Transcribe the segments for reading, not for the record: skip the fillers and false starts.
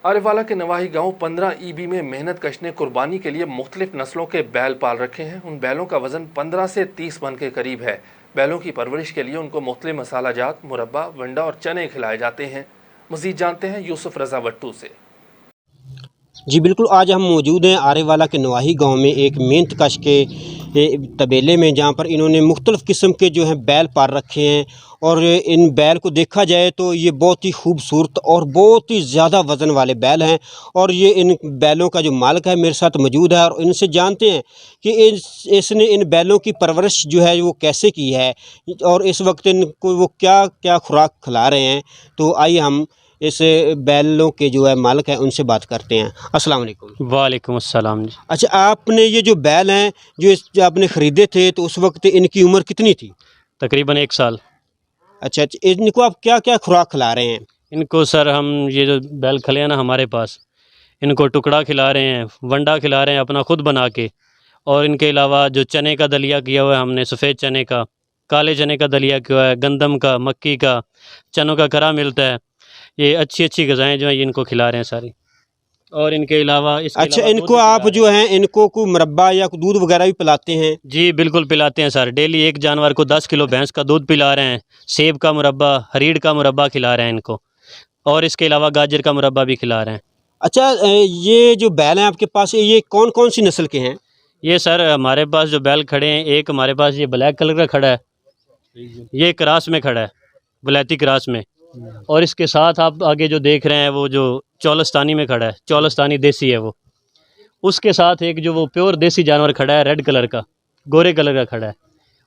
आरेवाला के नवाही गांव 15 ईबी में मेहनत कश ने कुर्बानी के लिए मुख्तलिफ नस्लों के बैल पाल रखे हैं। उन बैलों का वजन 15 से 30 मन के करीब है। बैलों की परवरिश के लिए उनको मुख्तलिफ मसाला जात, मुरब्बा, वंडा और चने खिलाए जाते हैं। मजीद जानते हैं यूसुफ रजा वट्टू से। जी बिल्कुल, आज हम मौजूद हैं आरेवाला के नवाही गांव में एक मेहनत कश के तबेले में, जहां पर इन्होंने मुख्तलिफ़ किस्म के जो हैं बैल पाल रखे हैं। और इन बैल को देखा जाए तो ये बहुत ही खूबसूरत और बहुत ही ज़्यादा वज़न वाले बैल हैं। और ये इन बैलों का जो मालिक है मेरे साथ मौजूद है और इनसे जानते हैं कि इसने इन बैलों की परवरिश जो है वो कैसे की है और इस वक्त इनको वो क्या क्या खुराक खिला रहे हैं। तो आइए हम इस बैलों के जो है मालिक हैं उनसे बात करते हैं। अस्सलाम वालेकुम। वालेकुम अस्सलाम जी। अच्छा, आपने ये जो बैल हैं जो आपने ख़रीदे थे तो उस वक्त इनकी उम्र कितनी थी? तकरीबन 1 साल। अच्छा, इनको आप क्या क्या खुराक खिला रहे हैं? इनको सर हम ये जो बैल खले हैं ना हमारे पास, इनको टुकड़ा खिला रहे हैं, वंडा खिला रहे हैं अपना खुद बना के। और इनके अलावा जो चने का दलिया किया हुआ है हमने, सफ़ेद चने का, काले चने का दलिया किया हुआ है, गंदम का, मक्की का, चनों का करा मिलता है। ये अच्छी अच्छी ग़िज़ाएँ जो हैं इनको खिला रहे हैं सारी। और इनके अलावा अच्छा, इनको आप जो हैं इनको कोई मुरब्बा या कोई दूध वगैरह भी पिलाते हैं? जी बिल्कुल पिलाते हैं सर। डेली एक जानवर को 10 किलो भैंस का दूध पिला रहे हैं, सेब का मुरब्बा, हरीड़ का मुरब्बा खिला रहे हैं इनको, और इसके अलावा गाजर का मुरब्बा भी खिला रहे हैं। अच्छा, ये जो बैल हैं आपके पास ये कौन कौन सी नस्ल के हैं? ये सर हमारे पास जो बैल खड़े हैं, एक हमारे पास ये ब्लैक कलर का खड़ा है, ये क्रास में खड़ा है, वलैती क्रास में। और इसके साथ आप आगे जो देख रहे हैं वो जो चौलस्तानी में खड़ा है, चौलस्तानी देसी है वो। उसके साथ एक जो वो प्योर देसी जानवर खड़ा है, रेड कलर का, गोरे कलर का खड़ा है।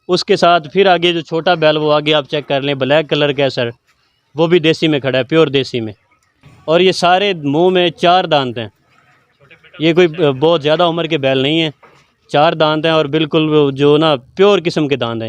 उसके साथ फिर आगे जो छोटा बैल वो आगे आप चेक कर लें, ब्लैक कलर का है सर, वो भी देसी में खड़ा है, प्योर देसी में। और ये सारे मुंह में 4 दांत हैं। ये कोई बहुत ज़्यादा उम्र के बैल नहीं हैं, 4 दांत हैं और बिल्कुल जो ना प्योर किस्म के दांत हैं।